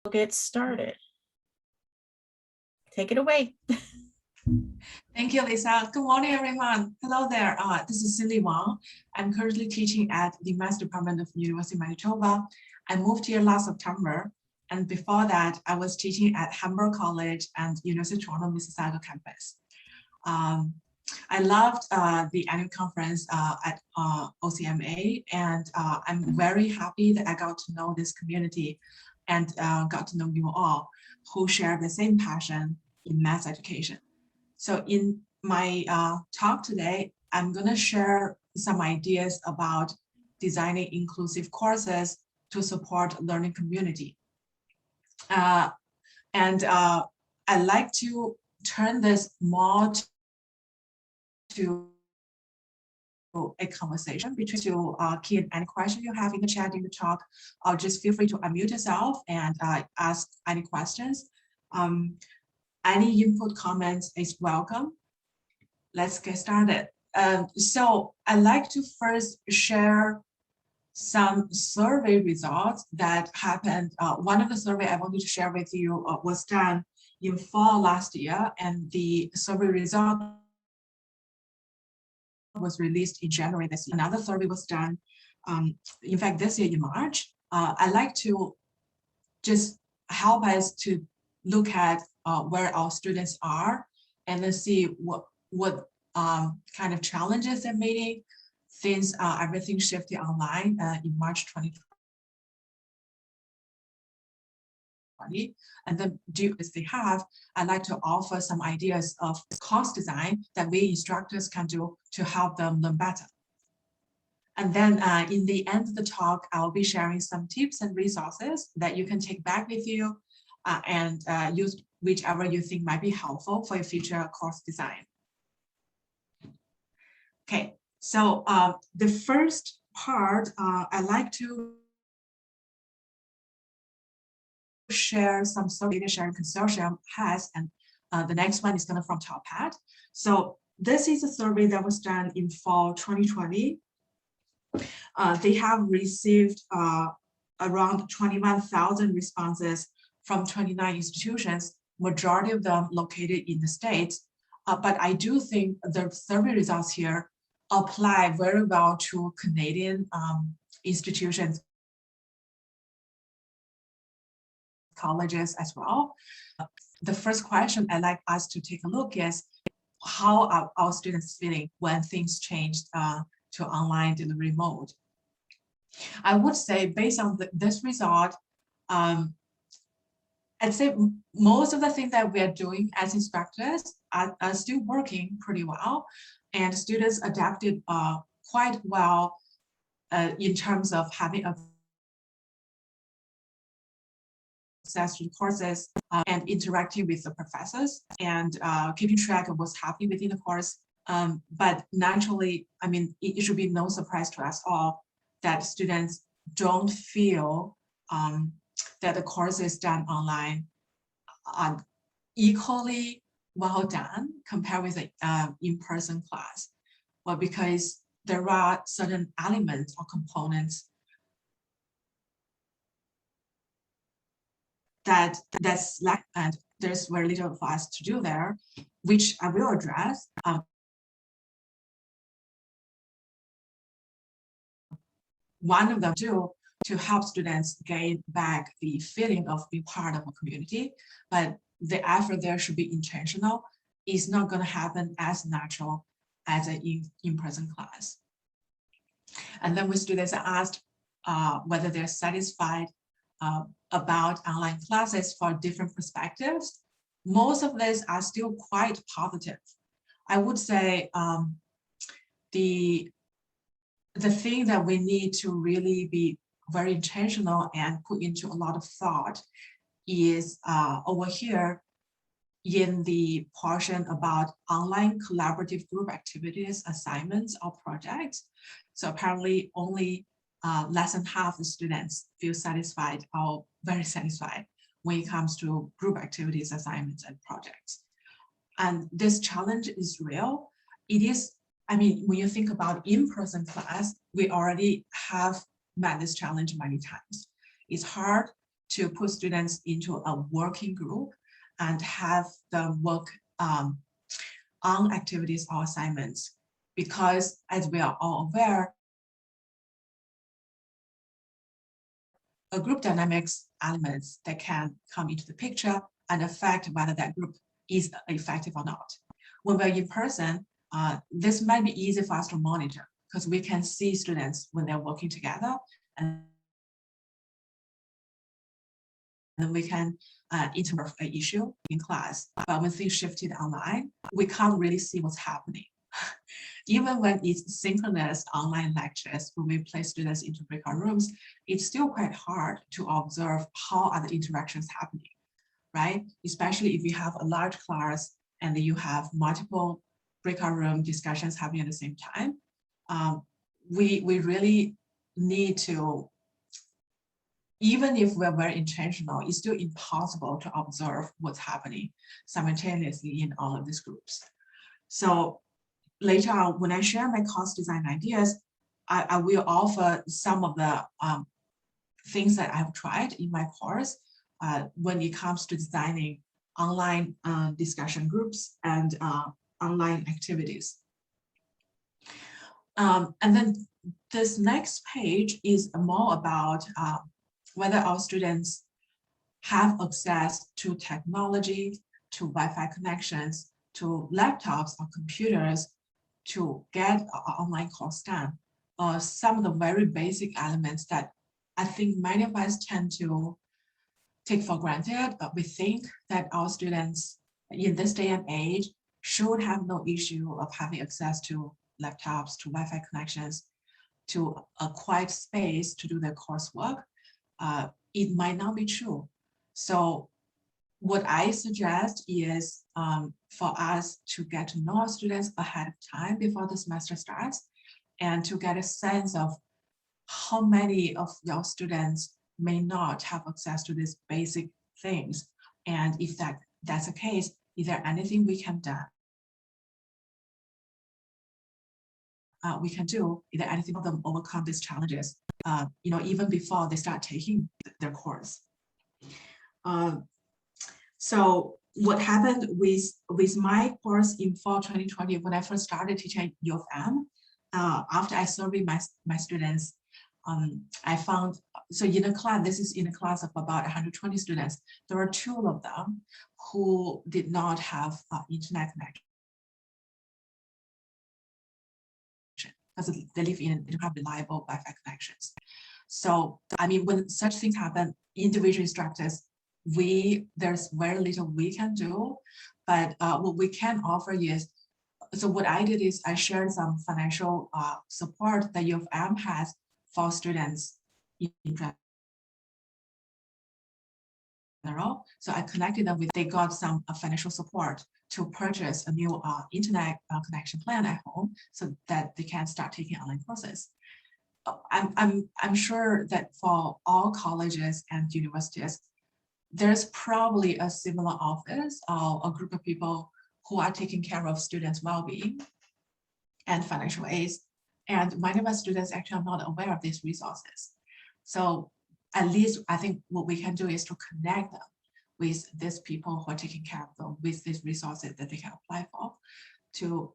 We'll get started. Take it away. Thank you, Lisa. Good morning, everyone. Hello there. This is Xinli Wang. I'm currently teaching at the Maths Department of University of Manitoba. I moved here last September, and before that, I was teaching at Humboldt College and University of Toronto Mississauga campus. I loved the annual conference at OCMA, and I'm very happy that I got to know this community and got to know you all who share the same passion in math education. So in my talk today, I'm going to share some ideas about designing inclusive courses to support learning community. I like to turn this more to a conversation between you. Key any question you have in the chat in the talk, or just feel free to unmute yourself and ask any questions. Any input comments is welcome. Let's get started. So I'd like to first share some survey results that happened. One of the survey I wanted to share with you was done in fall last year, and the survey result was released in January this year. Another survey was done, in fact, this year in March. I'd like to just help us to look at where our students are and then see what kind of challenges they're meeting since everything shifted online in March 2020. And then as they have, I'd like to offer some ideas of course design that we instructors can do to help them learn better. And then in the end of the talk, I'll be sharing some tips and resources that you can take back with you and use whichever you think might be helpful for your future course design. Okay, so the first part, I'd like to share some data sharing consortium has, and the next one is going to from TopHat. So this is a survey that was done in fall 2020. They have received around 21,000 responses from 29 institutions, majority of them located in the States. But I do think the survey results here apply very well to Canadian institutions, colleges as well. The first question I'd like us to take a look is, how are our students feeling when things changed to online delivery mode? I would say based on this result, I'd say most of the things that we are doing as instructors are still working pretty well, and students adapted quite well in terms of having access to courses and interacting with the professors and keeping track of what's happening within the course. But naturally, I mean, it should be no surprise to us all that students don't feel that the courses done online are equally well done compared with an in-person class. Well, because there are certain elements or components that's lack, and there's very little for us to do there, which I will address. One of them to help students gain back the feeling of being part of a community, but the effort there should be intentional. It's not going to happen as natural as an in-person class. And then when students are asked whether they're satisfied about online classes for different perspectives, most of these are still quite positive. I would say the thing that we need to really be very intentional and put into a lot of thought is over here in the portion about online collaborative group activities, assignments, or projects. So apparently only less than half the students feel satisfied or very satisfied when it comes to group activities, assignments, and projects. And this challenge is real. It is, I mean, when you think about in-person class, we already have met this challenge many times. It's hard to put students into a working group and have them work on activities or assignments. Because as we are all aware, a group dynamics elements that can come into the picture and affect whether that group is effective or not. When we're in person, this might be easy for us to monitor because we can see students when they're working together, and then we can interrupt an issue in class. But when things shifted online, we can't really see what's happening. Even when it's synchronous online lectures, when we place students into breakout rooms, it's still quite hard to observe how are the interactions happening, right? Especially if you have a large class and you have multiple breakout room discussions happening at the same time. We really need to, even if we're very intentional, it's still impossible to observe what's happening simultaneously in all of these groups. So later on, when I share my course design ideas, I will offer some of the things that I've tried in my course when it comes to designing online discussion groups and online activities. And then this next page is more about whether our students have access to technology, to Wi-Fi connections, to laptops or computers to get our online course done. Some of the very basic elements that I think many of us tend to take for granted, but we think that our students in this day and age should have no issue of having access to laptops, to Wi-Fi connections, to a quiet space to do their coursework. It might not be true. So what I suggest is for us to get to know our students ahead of time before the semester starts and to get a sense of how many of your students may not have access to these basic things. And if that's the case, is there anything we can do? Is there anything for them overcome these challenges, even before they start taking their course? So what happened with my course in fall 2020, when I first started teaching at U of M, after I surveyed my students, I found, so in a class, this is in a class of about 120 students, there were 2 of them who did not have internet connection because they don't have reliable Wi-Fi connections. So, I mean, when such things happen, individual instructors, there's very little we can do, but what we can offer is, so what I did is I shared some financial support that U of M has for students in general. So I connected them with, they got some financial support to purchase a new internet connection plan at home so that they can start taking online courses. I'm sure that for all colleges and universities, there's probably a similar office or a group of people who are taking care of students' well-being and financial aids. And many of our students actually are not aware of these resources. So at least I think what we can do is to connect them with these people who are taking care of them with these resources that they can apply for to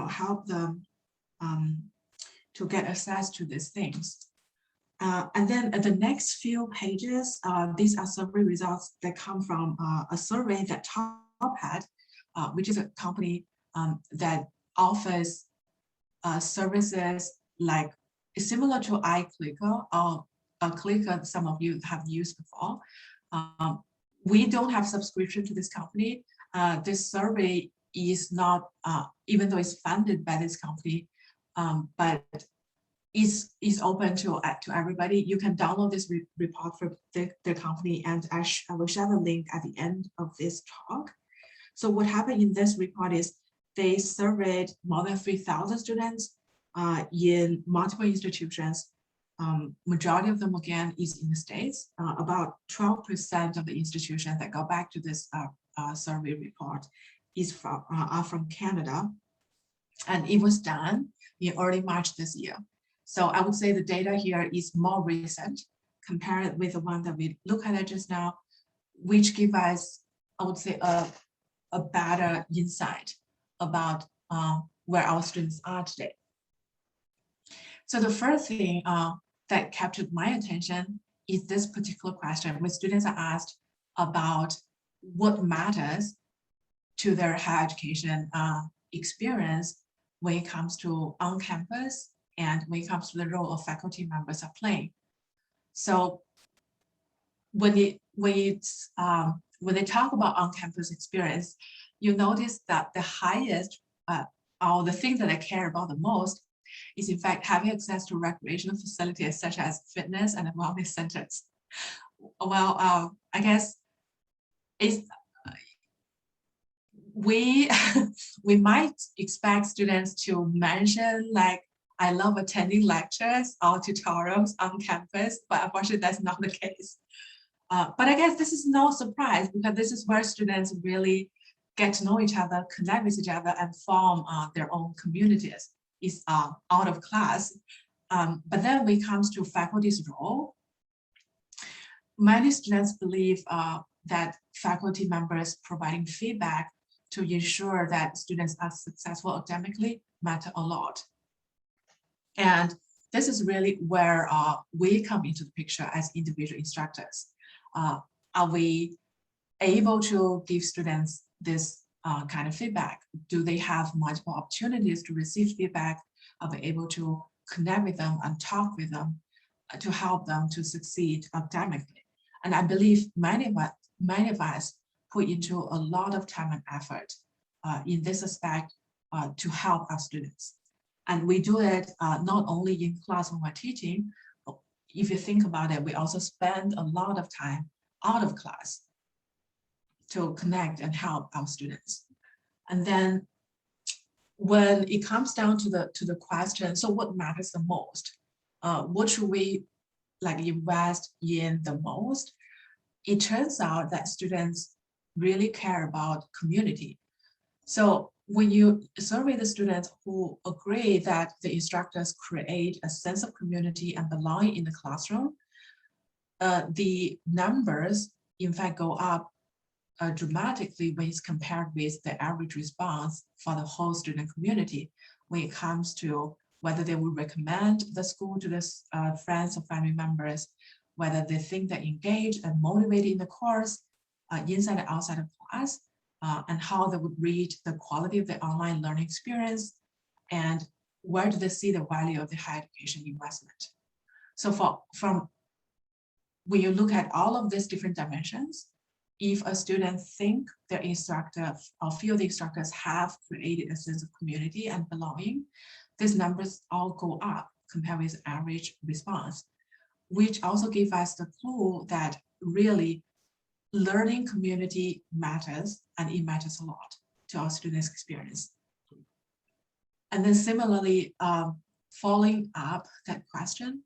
help them to get access to these things. And then at the next few pages, these are survey results that come from a survey that Top had, which is a company that offers services like similar to iClicker or Clicker some of you have used before. We don't have subscription to this company. This survey is not, even though it's funded by this company, but is open to everybody. You can download this report from the company, and I will share the link at the end of this talk. So what happened in this report is they surveyed more than 3,000 students in multiple institutions. Majority of them, again, is in the States. About 12% of the institutions that go back to this survey report are from Canada. And it was done in early March this year. So I would say the data here is more recent compare it with the one that we look at just now, which give us, I would say, a better insight about where our students are today. So the first thing that captured my attention is this particular question, when students are asked about what matters to their higher education experience when it comes to on campus and when it comes to the role of faculty members are playing. So when they talk about on-campus experience, you notice that the highest or the thing that I care about the most is in fact having access to recreational facilities such as fitness and wellness centers. Well, I guess it's we might expect students to mention like, I love attending lectures or tutorials on campus, but unfortunately that's not the case. But I guess this is no surprise because this is where students really get to know each other, connect with each other, and form their own communities. Is out of class. But then when it comes to faculty's role, many students believe that faculty members providing feedback to ensure that students are successful academically matter a lot. And this is really where we come into the picture as individual instructors. Are we able to give students this kind of feedback? Do they have multiple opportunities to receive feedback? Are we able to connect with them and talk with them to help them to succeed academically? And I believe many of us put into a lot of time and effort in this aspect to help our students. And we do it not only in class when we're teaching. If you think about it, we also spend a lot of time out of class to connect and help our students. And then when it comes down to the question, so what matters the most? What should we like invest in the most? It turns out that students really care about community. So when you survey the students who agree that the instructors create a sense of community and belonging in the classroom, the numbers in fact go up dramatically when it's compared with the average response for the whole student community when it comes to whether they would recommend the school to their friends or family members, whether they think they're engaged and motivated in the course inside and outside of class, and how they would rate the quality of the online learning experience, and where do they see the value of the higher education investment. So from when you look at all of these different dimensions, if a student think their instructor or feel the instructors have created a sense of community and belonging, these numbers all go up compared with average response, which also give us the clue that really learning community matters, and it matters a lot to our students' experience. And then similarly, following up that question,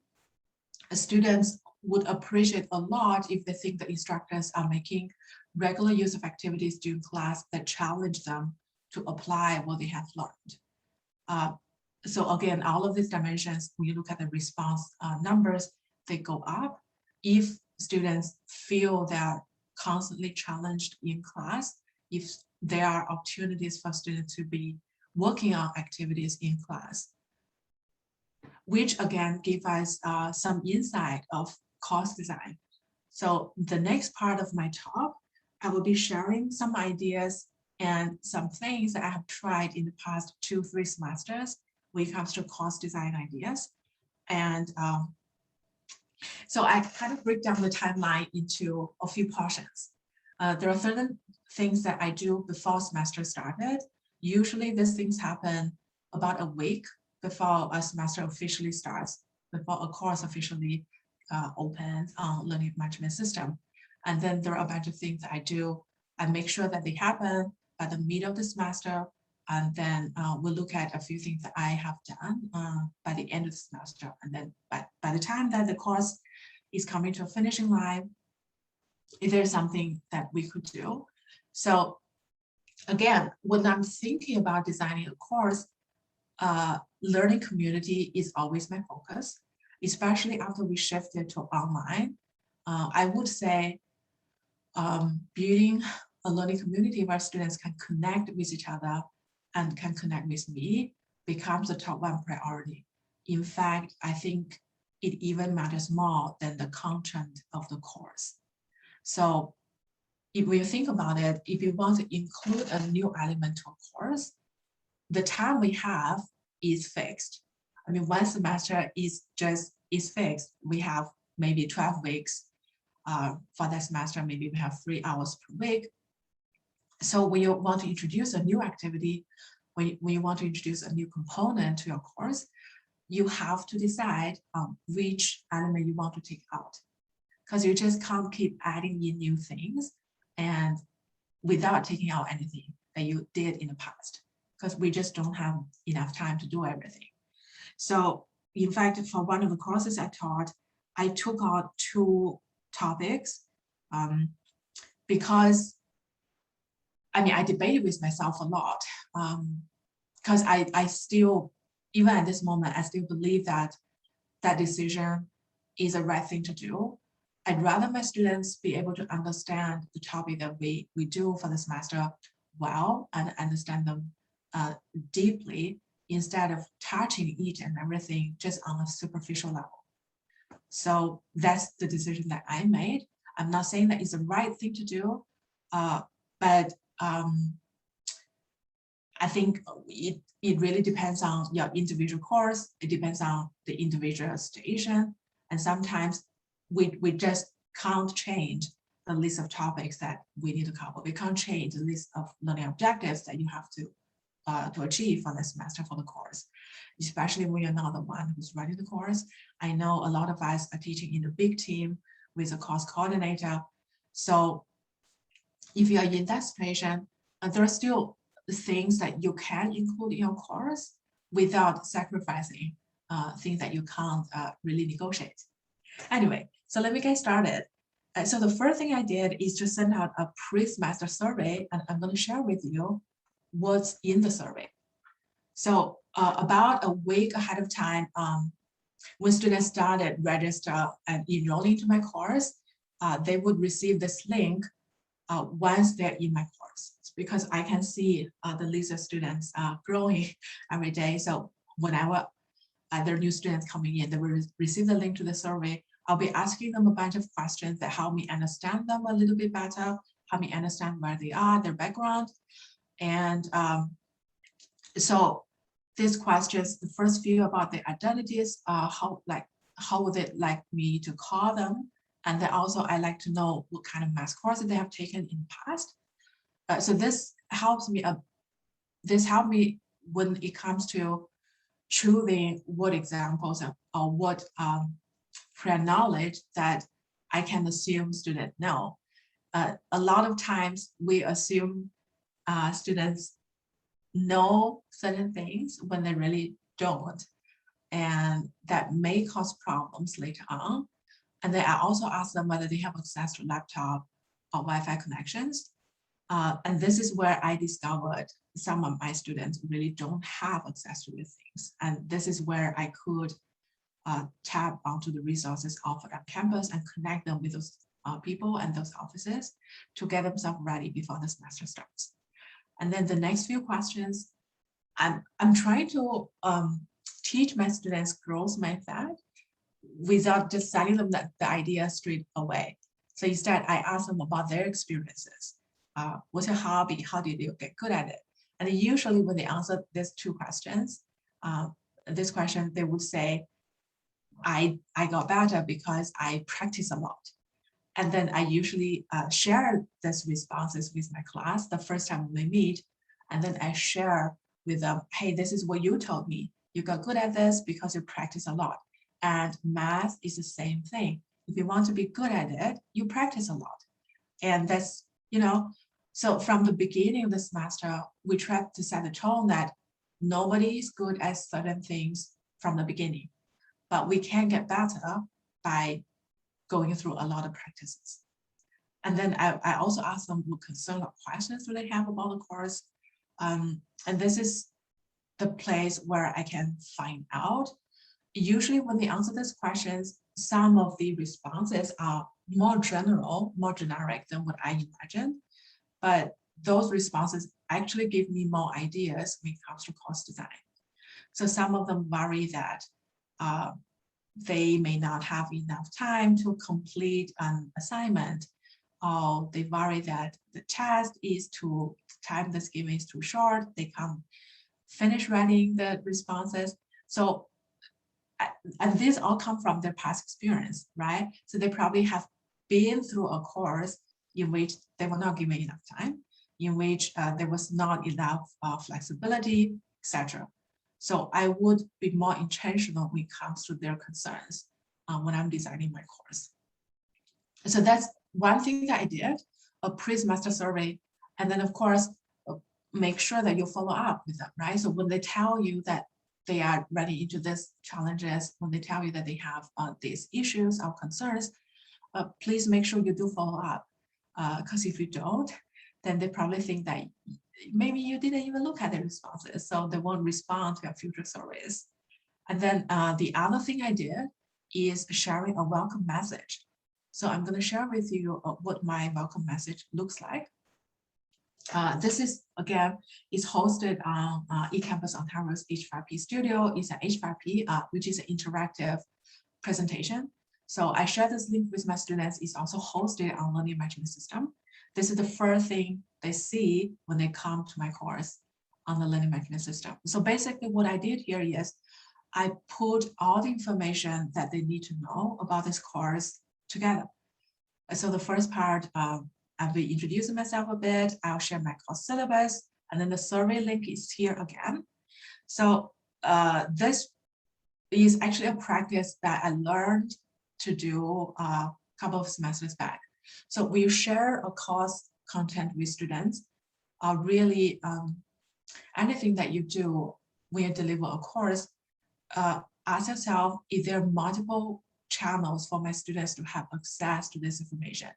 students would appreciate a lot if they think the instructors are making regular use of activities during class that challenge them to apply what they have learned. So again, all of these dimensions, when you look at the response numbers, they go up. If students feel they're constantly challenged in class, if there are opportunities for students to be working on activities in class, which again give us some insight of course design. So the next part of my talk, I will be sharing some ideas and some things that I have tried in the past 2-3 semesters when it comes to course design ideas. And so I kind of break down the timeline into a few portions. There are certain things that I do before semester started. Usually these things happen about a week before a semester officially starts, before a course officially opens on learning management system. And then there are a bunch of things that I do. I make sure that they happen by the middle of the semester. And then we'll look at a few things that I have done by the end of the semester. And then by the time that the course is coming to a finishing line, if there's something that we could do. So again, when I'm thinking about designing a course, learning community is always my focus. especially after we shifted to online. I would say building a learning community where students can connect with each other and can connect with me becomes the top one priority. In fact, I think it even matters more than the content of the course. So if we think about it, if you want to include a new element to a course, the time we have is fixed. I mean, one semester is fixed. We have maybe 12 weeks for that semester. Maybe we have 3 hours per week. So when you want to introduce a new activity, when you want to introduce a new component to your course, you have to decide which element you want to take out, because you just can't keep adding in new things and without taking out anything that you did in the past, because we just don't have enough time to do everything. So in fact, for one of the courses I taught, I took out 2 topics because I debated with myself a lot because I still, even at this moment, I still believe that that decision is the right thing to do. I'd rather my students be able to understand the topic that we do for the semester well and understand them deeply instead of touching each and everything just on a superficial level. So that's the decision that I made. I'm not saying that it's the right thing to do, but I think it really depends on your individual course. It depends on the individual station. And sometimes we just can't change the list of topics that we need to cover. We can't change the list of learning objectives that you have to achieve for the semester for the course, especially when you're not the one who's running the course. I know a lot of us are teaching in a big team with a course coordinator. So if you're in that situation, there are still things that you can include in your course without sacrificing things that you can't really negotiate. Anyway, so let me get started. So the first thing I did is to send out a pre-semester survey, and I'm going to share with you what's in the survey. So about a week ahead of time, when students started register and enrolling into my course, they would receive this link once they're in my course, because I can see the list of students growing every day. So whenever there are new students coming in, they will receive the link to the survey. I'll be asking them a bunch of questions that help me understand them a little bit better, help me understand where they are, their background. And so these questions, the first few about their identities, how would they like me to call them? And then also I like to know what kind of math courses they have taken in the past. So this helps me. This helped me when it comes to choosing what examples or what prior knowledge that I can assume students know. A lot of times we assume students know certain things when they really don't, and that may cause problems later on. And then I also ask them whether they have access to laptop or Wi-Fi connections. And this is where I discovered some of my students really don't have access to these things. And this is where I could tap onto the resources offered on campus and connect them with those people and those offices to get themselves ready before the semester starts. And then the next few questions, I'm trying to teach my students growth mindset without just telling them that the idea straight away. So instead, I ask them about their experiences. What's your hobby? How did you get good at it? And usually when they answer these 2 questions, this question, they would say, I got better because I practice a lot. And then I usually share these responses with my class the first time we meet. And then I share with them, hey, this is what you told me. You got good at this because you practice a lot. And math is the same thing. If you want to be good at it, you practice a lot. And that's, so from the beginning of the semester, we try to set the tone that nobody is good at certain things from the beginning, but we can get better by going through a lot of practices. And then I also ask them what concern or questions do they have about the course. And this is the place where I can find out usually when they answer these questions, some of the responses are more general, more generic than what I imagined. But those responses actually give me more ideas when it comes to course design. So some of them worry that they may not have enough time to complete an assignment, or they worry that the test is too, the time that's given is too short, they can't finish writing the responses. So, and these all come from their past experience, right? So they probably have been through a course in which they were not given enough time, in which there was not enough flexibility, etc. So I would be more intentional when it comes to their concerns when I'm designing my course. So that's one thing that I did, a pre-semester survey. And then of course, make sure that you follow up with them, right? So when they tell you that they are running into these challenges, when they tell you that they have these issues or concerns, please make sure you do follow up. Because if you don't, then they probably think that maybe you didn't even look at the responses, so they won't respond to your future surveys. And then the other thing I did is sharing a welcome message. So I'm going to share with you what my welcome message looks like. This is, again, is hosted on eCampus Ontario's H5P studio. It's an H5P, which is an interactive presentation. So I share this link with my students. It's also hosted on Learning Management System. This is the first thing they see when they come to my course on the Learning Management System. So basically what I did here is I put all the information that they need to know about this course together. So the first part, I'll be introducing myself a bit. I'll share my course syllabus, and then the survey link is here again. So this is actually a practice that I learned to do a couple of semesters back. So we share a course content with students. Really, anything that you do when you deliver a course, ask yourself, is there multiple channels for my students to have access to this information?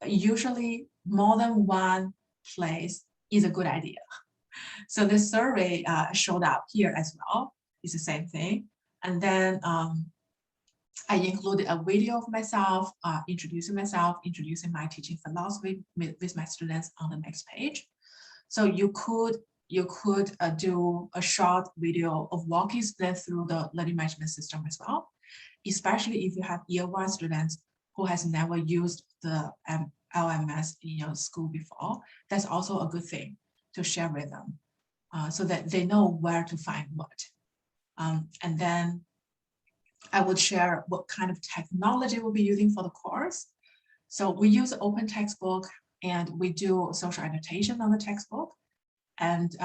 Usually more than one place is a good idea. So this survey showed up here as well. It's the same thing. And then I included a video of myself, introducing myself, introducing my teaching philosophy with my students on the next page. So you could do a short video of walking students through the learning management system as well, especially if you have year one students who has never used the LMS in your school before. That's also a good thing to share with them so that they know where to find what. And then I would share what kind of technology we'll be using for the course. So we use open textbook and we do social annotation on the textbook. And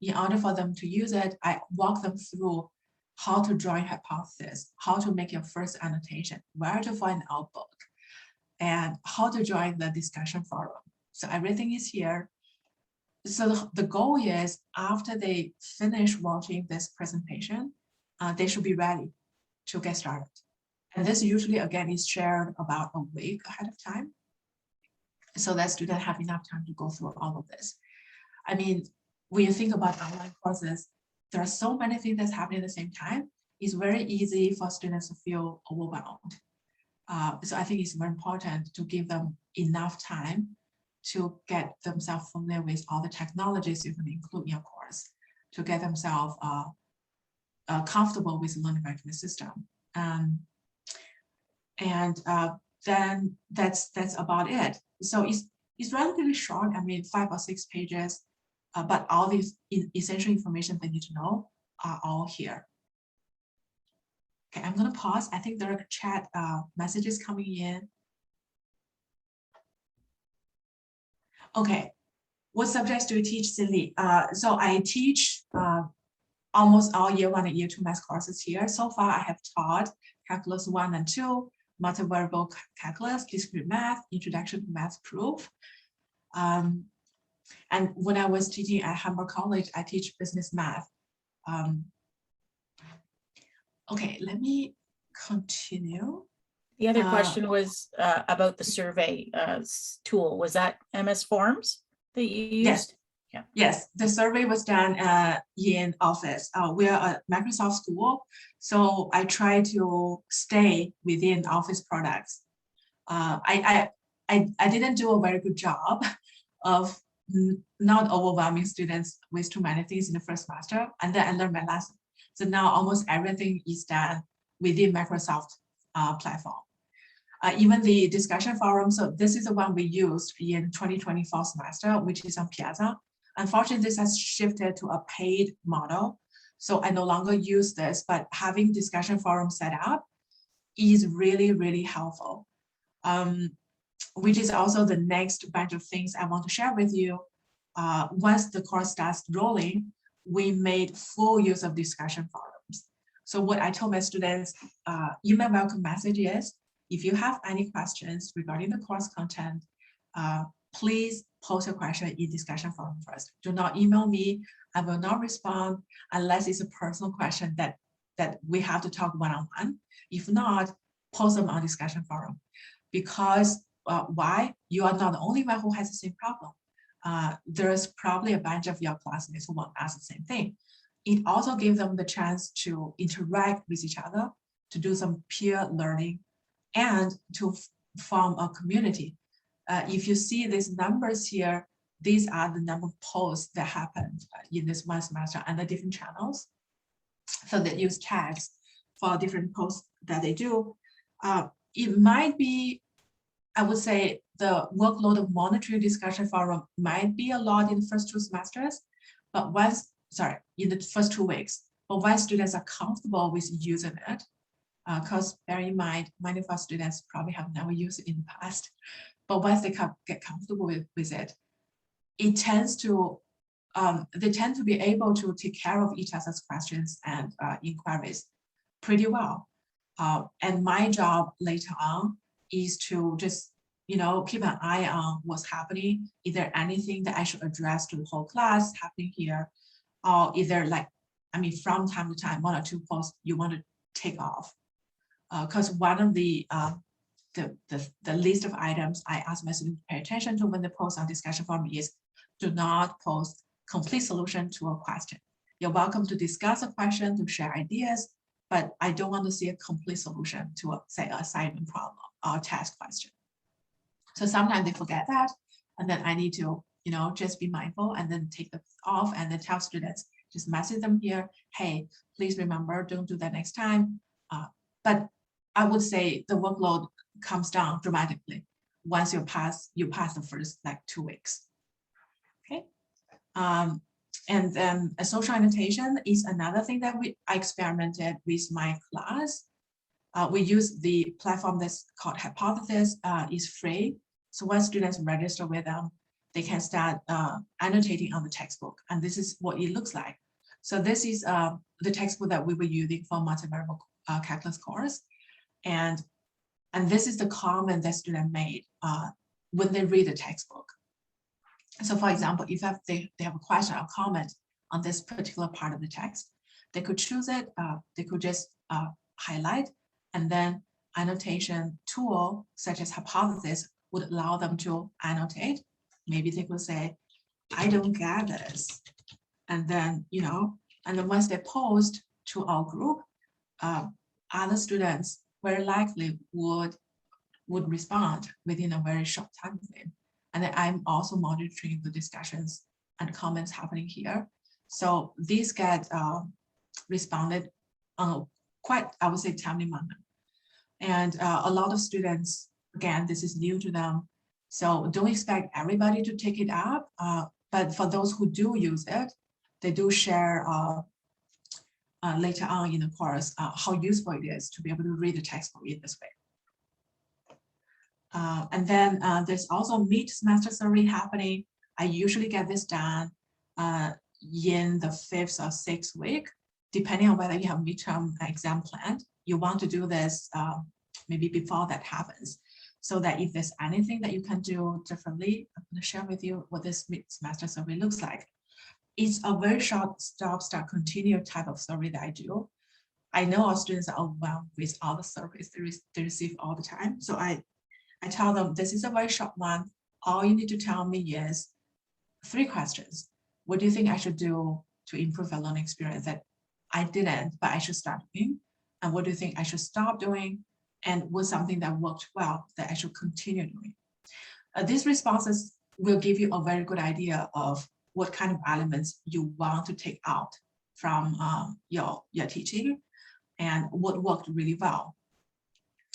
in order for them to use it, I walk them through how to join hypothesis, how to make your first annotation, where to find our book, and how to join the discussion forum. So everything is here. So the goal is after they finish watching this presentation, they should be ready to get started. And this usually, again, is shared about a week ahead of time, so that students have enough time to go through all of this. I mean, when you think about online courses, there are so many things that's happening at the same time. It's very easy for students to feel overwhelmed. So I think it's very important to give them enough time to get themselves familiar with all the technologies you can include in your course, to get themselves comfortable with the learning management system. Then that's about it. So it's relatively short. I mean, 5 or 6 pages, but all these essential information they need to know are all here. Okay, I'm going to pause. I think there are chat messages coming in. Okay, what subjects do you teach, Xinli? So I teach almost all year 1 and year 2 math courses here. So far, I have taught calculus 1 and 2, multivariable calculus, discrete math, introduction to math proof. And when I was teaching at Hamburg College, I teach business math. Okay, let me continue. The other question was about the survey tool. Was that MS Forms that you used? Yes. Yes, the survey was done in office. We are a Microsoft school, so I try to stay within office products. I didn't do a very good job of not overwhelming students with too many things in the first semester, and then I learned my lesson. So now almost everything is done within Microsoft platform. Even the discussion forum, so this is the one we used in 2024 semester, which is on Piazza. Unfortunately, this has shifted to a paid model. So I no longer use this, but having discussion forum set up is really, really helpful. Which is also the next bunch of things I want to share with you. Once the course starts rolling, we made full use of discussion forums. So what I told my students, email welcome message is, if you have any questions regarding the course content, please post a question in discussion forum first. Do not email me. I will not respond unless it's a personal question that we have to talk one-on-one. If not, post them on discussion forum. Because why? You are not the only one who has the same problem. There's probably a bunch of your classmates who want to ask the same thing. It also gives them the chance to interact with each other, to do some peer learning, and to form a community. If you see these numbers here, these are the number of posts that happened in this one semester and the different channels. So they use tags for different posts that they do. It might be, I would say, the workload of monitoring discussion forum might be a lot in the first 2 semesters, but in the first 2 weeks. But once students are comfortable with using it, because bear in mind, many of our students probably have never used it in the past, but once they get comfortable with it, it tends to, they tend to be able to take care of each other's questions and inquiries pretty well. And my job later on is to just, keep an eye on what's happening. Is there anything that I should address to the whole class happening here? Or is there from time to time, 1 or 2 posts you want to take off? Because one of the list of items I ask my students to pay attention to when they post on discussion forum is, do not post complete solution to a question. You're welcome to discuss a question, to share ideas, but I don't want to see a complete solution to say, an assignment problem or a task question. So sometimes they forget that, and then I need to, just be mindful and then take them off and then tell students, just message them here, hey, please remember, don't do that next time. But I would say the workload comes down dramatically once you pass the first 2 weeks. Okay. And then a social annotation is another thing that I experimented with my class. We use the platform that's called Hypothesis, is free. So once students register with them, they can start annotating on the textbook. And this is what it looks like. So this is the textbook that we were using for multivariable calculus course. And this is the comment that student made when they read the textbook. So for example, if they have a question or comment on this particular part of the text, they could choose it, they could just highlight, and then annotation tool such as Hypothesis would allow them to annotate. Maybe they could say, I don't get this. And then, and then once they post to our group, other students very likely would respond within a very short time frame. And then I'm also monitoring the discussions and comments happening here. So these get responded on quite, I would say, timely manner. And a lot of students, again, this is new to them. So don't expect everybody to take it up. But for those who do use it, they do share later on in the course how useful it is to be able to read the textbook in this way. And then there's also mid-semester survey happening. I usually get this done in the 5th or 6th week, depending on whether you have midterm exam planned. You want to do this maybe before that happens, so that if there's anything that you can do differently, I'm going to share with you what this mid-semester survey looks like. It's a very short stop, start, continue type of survey that I do. I know our students are overwhelmed with all the surveys they receive all the time. So I tell them, this is a very short one. All you need to tell me is 3 questions. what do you think I should do to improve your learning experience that I didn't, but I should start doing? And what do you think I should stop doing? And what's something that worked well that I should continue doing? These responses will give you a very good idea of what kind of elements you want to take out from your teaching and what worked really well.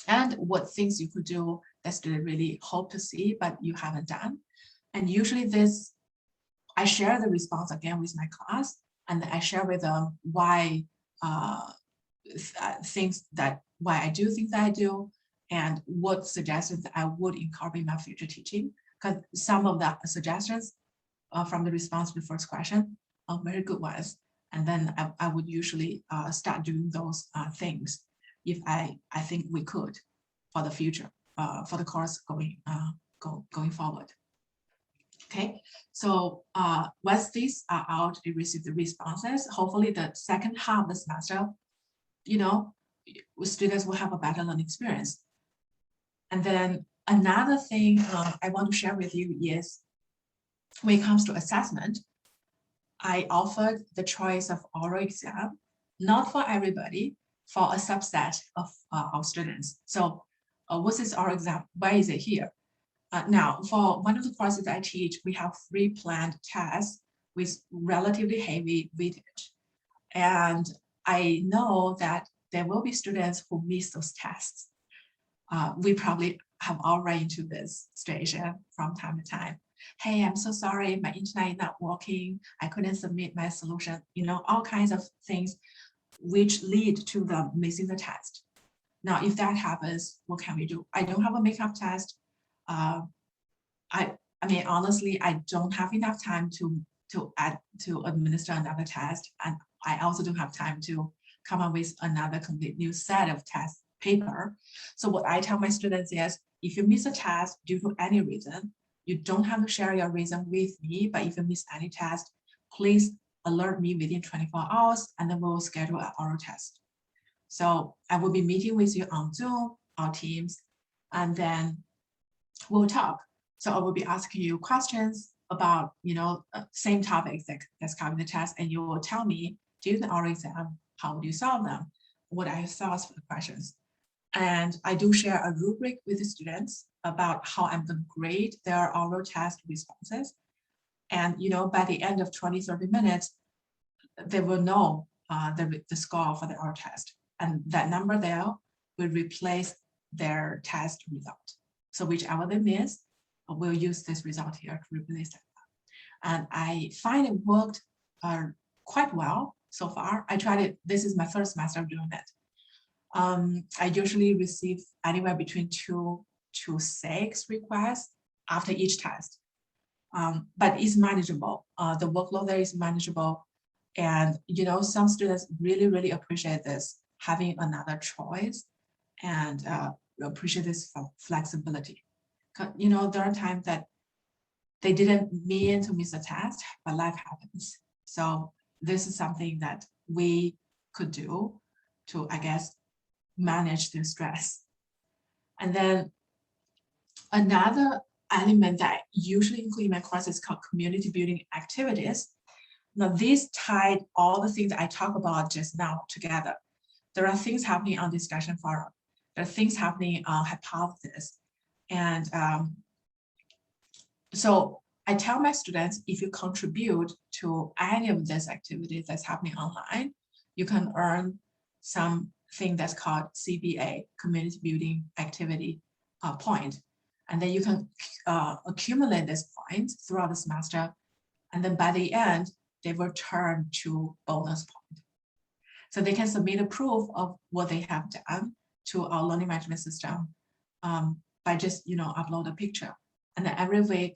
And what things you could do that students really hope to see, but you haven't done. And usually this, I share the response again with my class, and I share with them why why I do things that I do, and what suggestions I would incorporate in my future teaching. Because some of the suggestions from the response to the first question are very good ones. And then I would usually start doing those things if I think we could for the future, for the course going forward. Okay, so once these are out, you receive the responses. Hopefully the second half of the semester, you know, students will have a better learning experience. And then another thing I want to share with you is when it comes to assessment, I offered the choice of oral exam, not for everybody, for a subset of students. So what's this oral exam? Why is it here? Now, for one of the courses I teach, we have 3 planned tests with relatively heavy weightage. And I know that there will be students who miss those tests. We probably have all run into this situation from time to time. Hey, I'm so sorry, my internet is not working. I couldn't submit my solution. You know, all kinds of things which lead to them missing the test. Now, if that happens, what can we do? I don't have a makeup test. I mean, honestly, I don't have enough time to administer another test, and I also don't have time to come up with another complete new set of test paper. So what I tell my students is, if you miss a test due to any reason, you don't have to share your reason with me, but if you miss any test, please alert me within 24 hours, and then we'll schedule an oral test. So I will be meeting with you on Zoom or Teams, and then we'll talk. So I will be asking you questions about, you know, same topics that's covered in the test, and you will tell me during the oral exam, how would you solve them? What are your thoughts for the questions? And I do share a rubric with the students about how I'm going to grade their oral test responses. And, you know, by the end of 20, 30 minutes, they will know the score for the oral test. And that number there will replace their test result. So whichever they miss, we'll use this result here to replace that. And I find it worked quite well so far. I tried it. This is my first semester doing it. I usually receive anywhere between 2 to 6 requests after each test. But it's manageable. The workload there is manageable. And, you know, some students really, really appreciate this, having another choice, and appreciate this flexibility. You know, there are times that they didn't mean to miss a test, but life happens. So this is something that we could do to, I guess, manage their stress. And then another element that I usually include in my course is called community building activities. Now, this tied all the things that I talk about just now together. There are things happening on discussion forum. There are things happening on hypothesis. And so I tell my students, if you contribute to any of these activities that's happening online, you can earn something that's called CBA, Community Building Activity point. And then you can accumulate these points throughout the semester. And then by the end, they will turn to bonus point. So they can submit a proof of what they have done to our learning management system by just, you know, upload a picture. And then every week,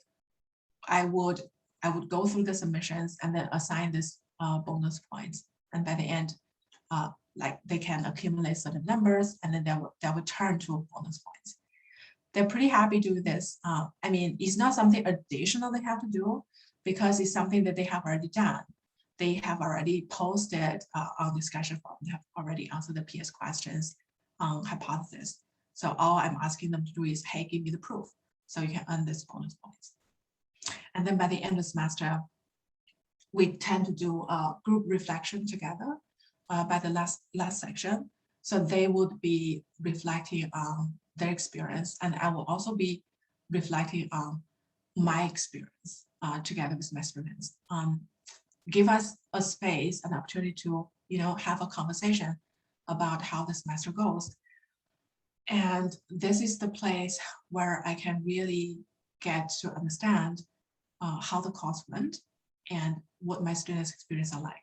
I would go through the submissions and then assign this bonus points. And by the end, like they can accumulate certain numbers, and then that would turn to bonus points. They're pretty happy doing this. I mean, it's not something additional they have to do, because it's something that they have already done. They have already posted on discussion forum. They have already answered the PS questions on hypothesis. So all I'm asking them to do is, hey, give me the proof, so you can earn this bonus points. And then by the end of the semester, we tend to do a group reflection together by the last section. So they would be reflecting on their experience, and I will also be reflecting on my experience together with my students. Give us a space, an opportunity to, have a conversation about how the semester goes. And this is the place where I can really get to understand how the course went and what my students' experience are like.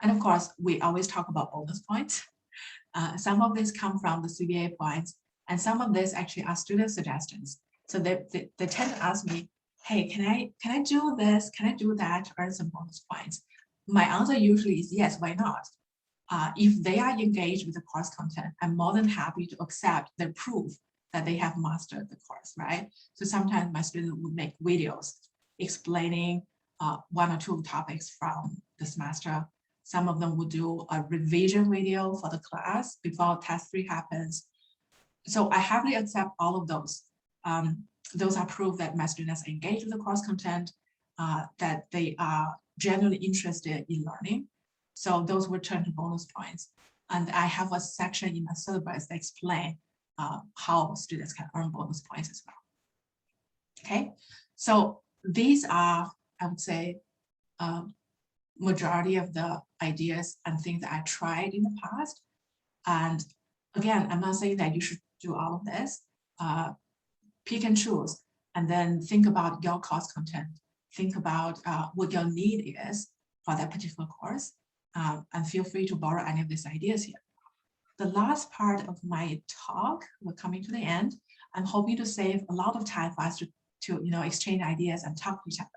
And of course, we always talk about bonus points. Some of these come from the CBA points, and some of these actually are student suggestions. So they tend to ask me, hey, can I do this? Can I do that to earn some bonus points? My answer usually is yes, why not? If they are engaged with the course content, I'm more than happy to accept the proof that they have mastered the course, right? So sometimes my students would make videos explaining one or two topics from the semester. Some of them would do a revision video for the class before test 3 happens. So I happily accept all of those. Those are proof that my students engage with the course content, that they are genuinely interested in learning. So those will turn to bonus points. And I have a section in my syllabus that explain how students can earn bonus points as well. Okay, so these are, I would say, majority of the ideas and things that I tried in the past. And again, I'm not saying that you should do all of this. Pick and choose, and then think about your course content. Think about what your need is for that particular course, and feel free to borrow any of these ideas here. The last part of my talk, we're coming to the end. I'm hoping to save a lot of time for us to exchange ideas and talk to each other.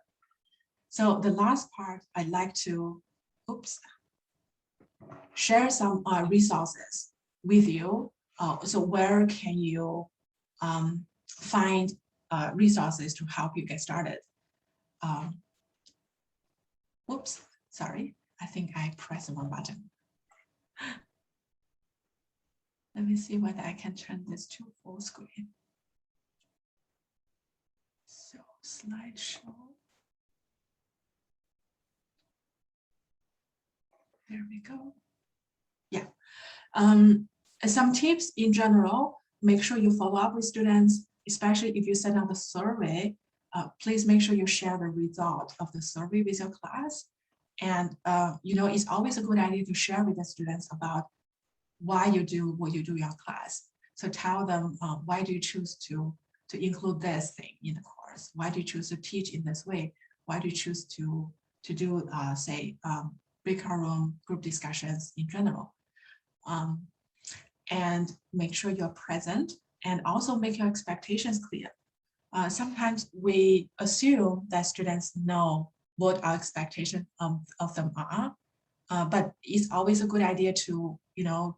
So the last part, I'd like to, share some resources with you. So where can you find resources to help you get started? Sorry, I think I pressed the wrong button. Let me see whether I can turn this to full screen. So slideshow. There we go. Yeah. Some tips in general, make sure you follow up with students, especially if you send out the survey. Please make sure you share the result of the survey with your class. And it's always a good idea to share with the students about why you do what you do in your class. So tell them, why do you choose to include this thing in the course? Why do you choose to teach in this way? Why do you choose to do, say, breakout room group discussions in general? And make sure you're present, and also make your expectations clear. Sometimes we assume that students know what our expectations of them are, but it's always a good idea to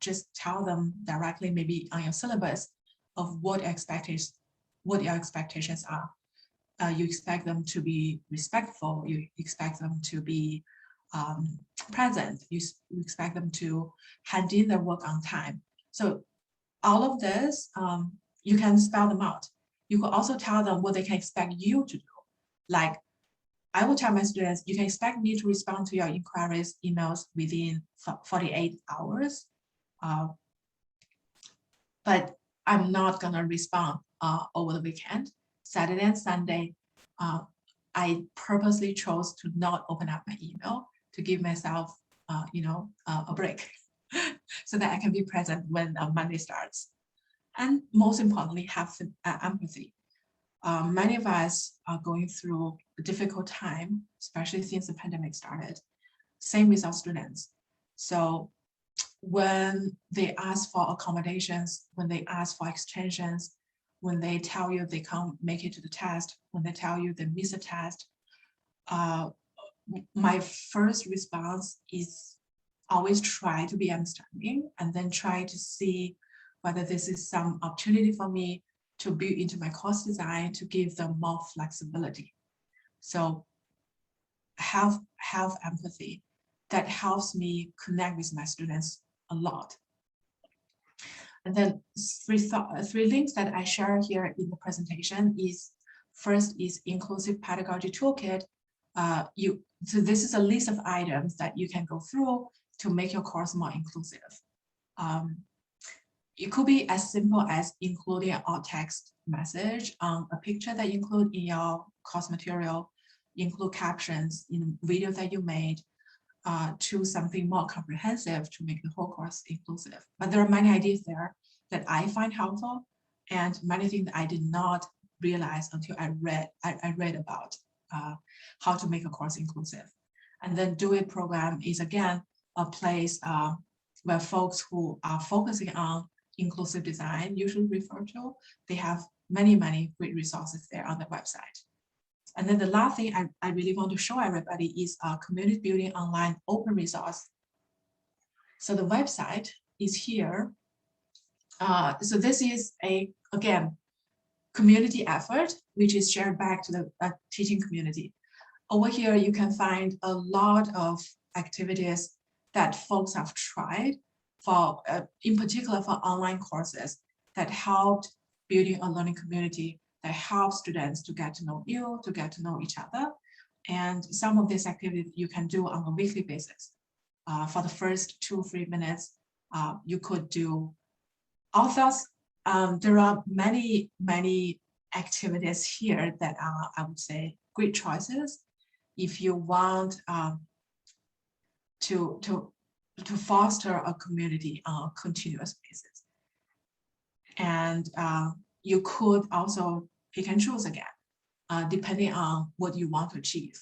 just tell them directly, maybe on your syllabus, of what your expectations are. You expect them to be respectful. You expect them to be present. You expect them to hand in their work on time. So all of this, you can spell them out. You could also tell them what they can expect you to do. Like, I will tell my students, you can expect me to respond to your inquiries, emails within 48 hours. But I'm not gonna respond over the weekend. Saturday and Sunday, I purposely chose to not open up my email to give myself, a break so that I can be present when Monday starts. And most importantly, have empathy. Many of us are going through a difficult time, especially since the pandemic started. Same with our students. So when they ask for accommodations, when they ask for extensions, when they tell you they can't make it to the test, when they tell you they miss a test, my first response is always try to be understanding, and then try to see whether this is some opportunity for me to build into my course design to give them more flexibility. So have empathy. That helps me connect with my students a lot. And then three links that I share here in the presentation is, first is Inclusive Pedagogy Toolkit. so this is a list of items that you can go through to make your course more inclusive. It could be as simple as including an alt text message on a picture that you include in your course material, include captions in the video that you made, to something more comprehensive to make the whole course inclusive. But there are many ideas there that I find helpful, and many things that I did not realize until I read about how to make a course inclusive. And then Do It program is again a place where folks who are focusing on inclusive design usually refer to. They have many great resources there on the website. And then the last thing I really want to show everybody is a community building online open resource. So the website is here. So this is again, community effort, which is shared back to the teaching community. Over here, you can find a lot of activities that folks have tried for, in particular for online courses that helped building a learning community that helps students to get to know you, to get to know each other. And some of these activities you can do on a weekly basis. For the first 2-3 minutes, you could do authors. There are many activities here that are, I would say, great choices if you want to foster a community on a continuous basis. And you could also pick and choose again, depending on what you want to achieve.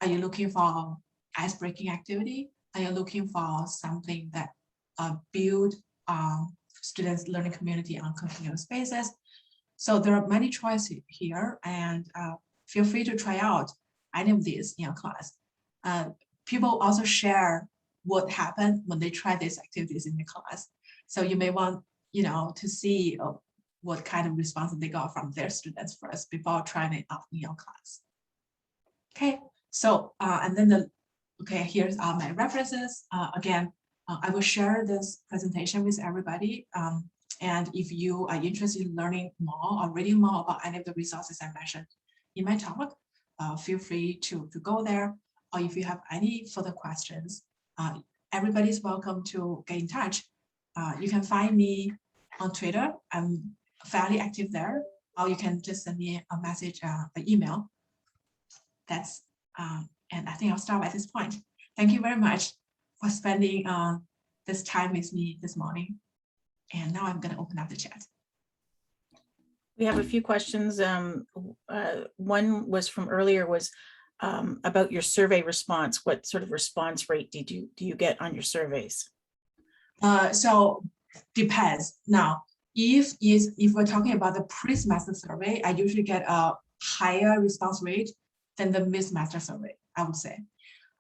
Are you looking for ice-breaking activity? Are you looking for something that build students' learning community on continuous basis? So there are many choices here, and feel free to try out any of these in your class. People also share what happened when they try these activities in the class. So you may want, to see what kind of response they got from their students first before trying it out in your class. Okay, so and then here's my references. Again, I will share this presentation with everybody. And if you are interested in learning more or reading more about any of the resources I mentioned in my talk, feel free to go there. Or if you have any further questions, everybody's welcome to get in touch. You can find me on Twitter. I'm fairly active there, or you can just send me a message, an email. That's and I think I'll stop at this point. Thank you very much for spending this time with me this morning. And now I'm going to open up the chat. We have a few questions. One was from earlier, was about your survey response. What sort of response rate do you get on your surveys? So depends. Now, if we're talking about the pre-semester survey, I usually get a higher response rate than the mid-semester survey, I would say.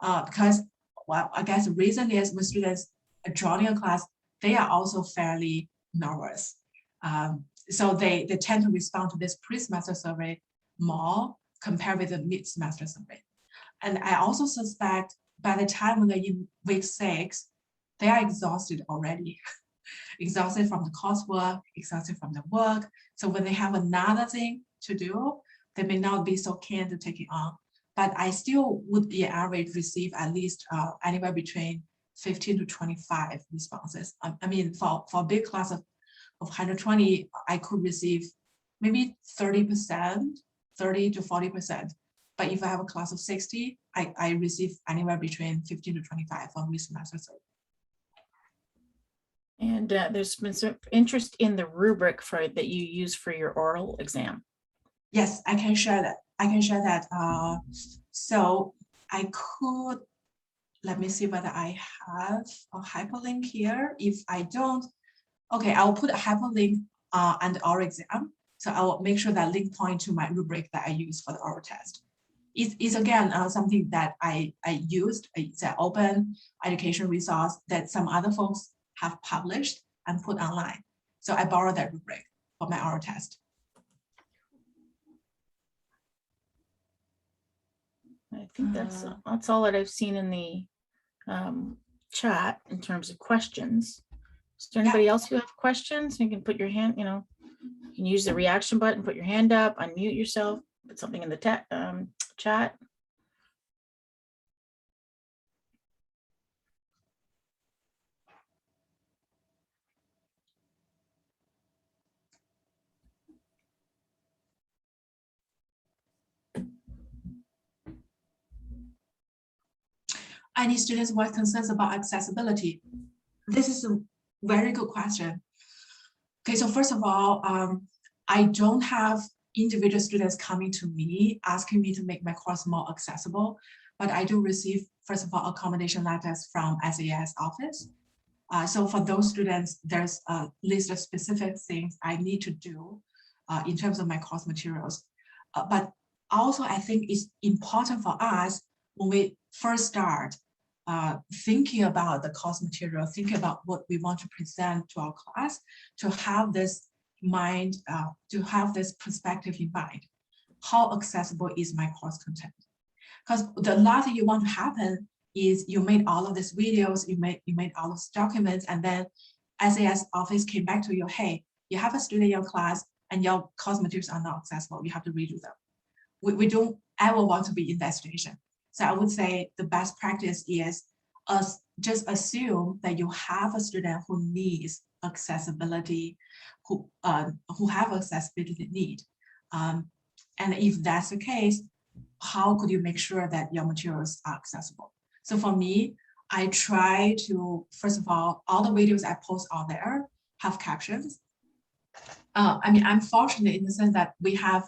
Because, well, I guess the reason is when students are joining a class, they are also fairly nervous. So they tend to respond to this pre-semester survey more compared with the mid-semester survey. And I also suspect by the time when they're in week 6, they are exhausted already. Exhausted from the coursework, exhausted from the work. So when they have another thing to do, they may not be so keen to take it on. But I still would be average receive at least anywhere between 15 to 25 responses. I mean, for a big class of 120, I could receive maybe 30%, 30 to 40%. But if I have a class of 60, I receive anywhere between 15 to 25 for mid-semester survey. And there's been some interest in the rubric that you use for your oral exam. Yes, I can share that. So I could, let me see whether I have a hyperlink here. If I don't, okay, I'll put a hyperlink on the oral exam. So I will make sure that link point to my rubric that I use for the oral test. It's again something that I used. It's an open education resource that some other folks have published and put online. So I borrowed that rubric for my oral test. I think that's all that I've seen in the chat in terms of questions. Is there anybody else who have questions? You can put your hand, you can use the reaction button, put your hand up, unmute yourself, put something in the chat. any students who have concerns about accessibility? This is a very good question. Okay, so first of all, I don't have individual students coming to me asking me to make my course more accessible, but I do receive, first of all, accommodation letters from SAS office. So for those students, there's a list of specific things I need to do in terms of my course materials. But also, I think it's important for us when we first start thinking about the course material, thinking about what we want to present to our class, to have this mind, to have this perspective in mind. How accessible is my course content? Because the last thing you want to happen is you made all of these videos, you made all those documents, and then SAS office came back to you, hey, you have a student in your class and your course materials are not accessible, you have to redo them. We don't ever want to be in that situation. So I would say the best practice is just assume that you have a student who needs accessibility, who have accessibility need. And if that's the case, how could you make sure that your materials are accessible? So for me, I try to, first of all the videos I post out there have captions. I mean, I'm fortunate in the sense that we have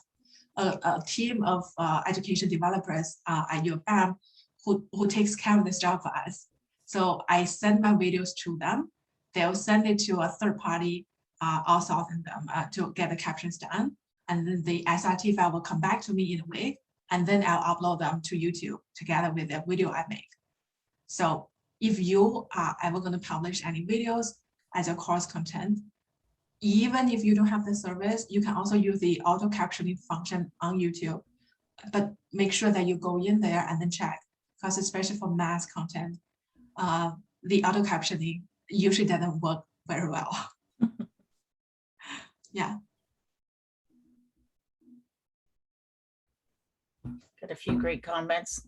a team of education developers at U of M who takes care of this job for us. So I send my videos to them. They'll send it to a third party, outsourcing them to get the captions done. And then the SRT file will come back to me in a week, and then I'll upload them to YouTube together with the video I make. So if you are ever going to publish any videos as your course content, even if you don't have the service, you can also use the auto captioning function on YouTube, but make sure that you go in there and then check, because especially for math content, the auto captioning usually doesn't work very well. Yeah. Got a few great comments.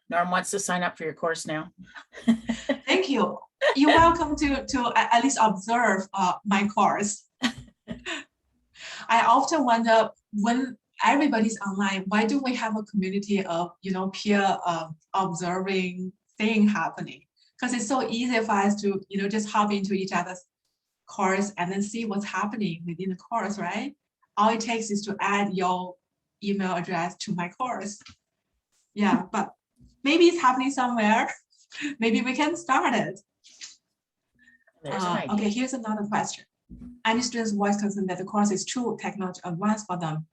Norm wants to sign up for your course now. Thank you. You're welcome to at least observe my course. I often wonder, when everybody's online, why do we have a community of peer observing thing happening? Because it's so easy for us to just hop into each other's course and then see what's happening within the course, right? All it takes is to add your email address to my course. Yeah, but maybe it's happening somewhere. Maybe we can start it. Okay, here's another question. Any students voice concern that the course is too technology advanced for them?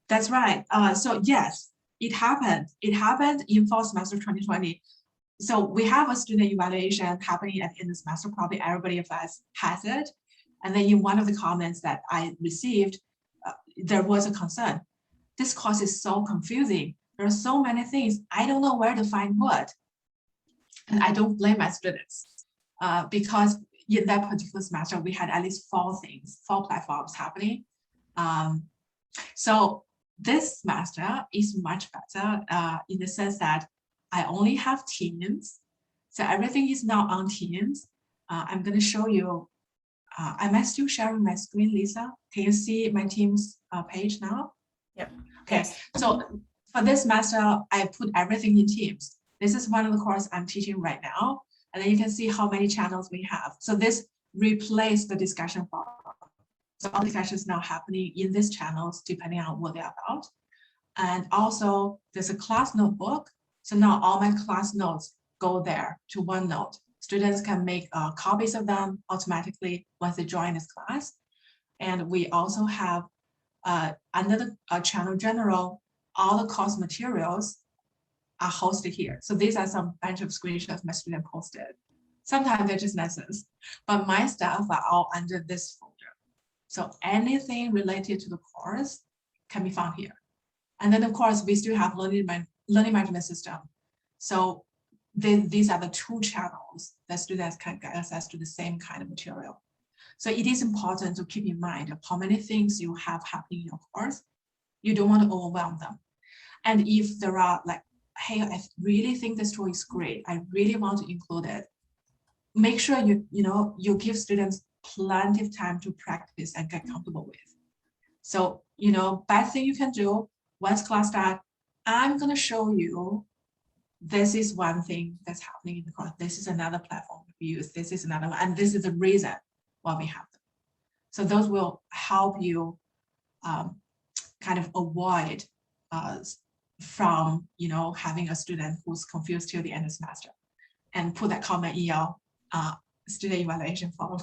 That's right. So yes, it happened. It happened in fall semester 2020. So we have a student evaluation happening at the end of the semester. Probably everybody of us has it. And then in one of the comments that I received, there was a concern. This course is so confusing. There are so many things. I don't know where to find what. And I don't blame my students because in that particular semester, we had at least 4 platforms happening. So this semester is much better in the sense that I only have Teams. So everything is now on Teams. I'm going to show you. Am I still sharing my screen, Lisa? Can you see my Teams page now? Yep. Okay. Yes. So for this semester, I put everything in Teams. This is one of the courses I'm teaching right now. And then you can see how many channels we have. So this replaced the discussion forum. So all discussions now happening in these channels, depending on what they're about. And also there's a class notebook. So now all my class notes go there to OneNote. Students can make copies of them automatically once they join this class. And we also have under the channel general, all the course materials are hosted here. So these are some bunch of screenshots my student posted. Sometimes they're just lessons, but my stuff are all under this folder. So anything related to the course can be found here. And then of course, we still have learning management system. So these are the 2 channels that students can get access to the same kind of material. So it is important to keep in mind of how many things you have happening in your course. You don't want to overwhelm them. And if there are like, hey, I really think this tool is great, I really want to include it, make sure you give students plenty of time to practice and get comfortable with. So, best thing you can do, once class starts, I'm going to show you this is one thing that's happening in the course. This is another platform we use. This is another one, and this is the reason why we have them. So those will help you kind of avoid from having a student who's confused till the end of the semester, and put that comment in your student evaluation form.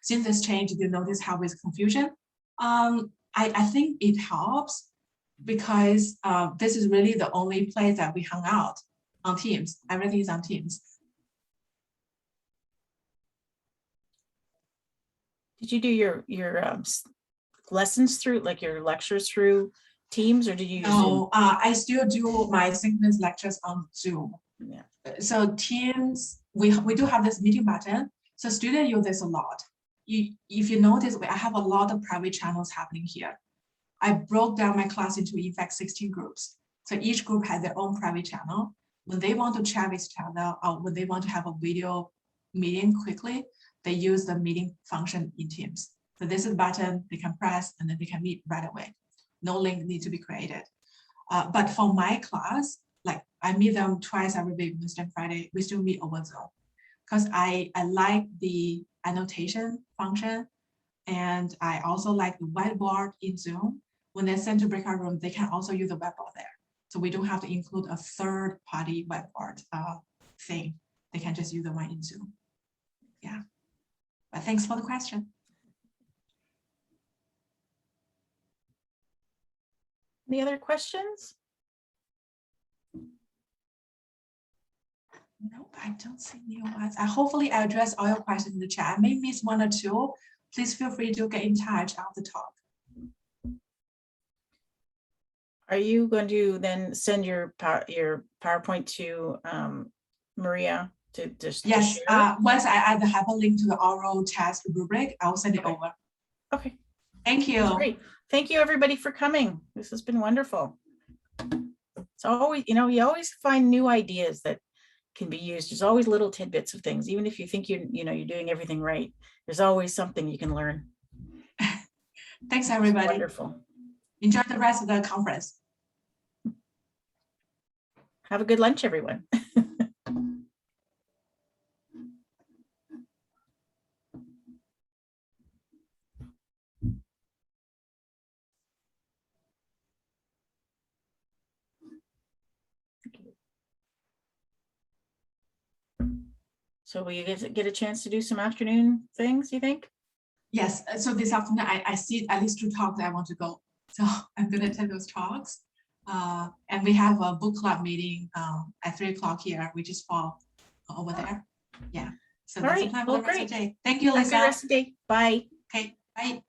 Since this change, did you notice how it's confusion? I think it helps because this is really the only place that we hung out on Teams. Everything is on Teams. Did you do your lessons through, like your lectures through Teams, or did you use Zoom? No, I still do my synchronous lectures on Zoom. Yeah. So Teams, we do have this meeting button. So students use this a lot. If you notice, I have a lot of private channels happening here. I broke down my class into, in fact, 16 groups. So each group has their own private channel. When they want to chat with each other, or when they want to have a video meeting quickly, they use the meeting function in Teams. So this is the button they can press, and then they can meet right away. No link needs to be created. But for my class, like I meet them twice every week, Wednesday and Friday. We still meet over Zoom because I like the annotation function, and I also like the whiteboard in Zoom. When they send to breakout room, they can also use the whiteboard there. So we don't have to include a third-party whiteboard thing. They can just use the one in Zoom. Yeah. But thanks for the question. Any other questions? Nope, I don't see new ones. Hopefully I address all your questions in the chat. I may miss one or two. Please feel free to get in touch after the talk. Are you going to then send your PowerPoint to Maria to just Yes, to share? once I add the hyperlink to the oral test rubric, I'll send it over. Okay. Thank you. That's great. Thank you everybody for coming. This has been wonderful. It's always, you always find new ideas that can be used. There's always little tidbits of things. Even if you think you're doing everything right, there's always something you can learn. Thanks, everybody. It's wonderful. Enjoy the rest of the conference. Have a good lunch, everyone. So will you guys get a chance to do some afternoon things, you think? Yes, so this afternoon I see at least 2 talks I want to go. So I'm going to attend those talks. And we have a book club meeting at 3 o'clock here, which is for over there. Yeah. So All that's right. the plan for Well, the rest of great. the day. Thank you, Have a Lisa. good rest of the day. Bye. Okay, bye.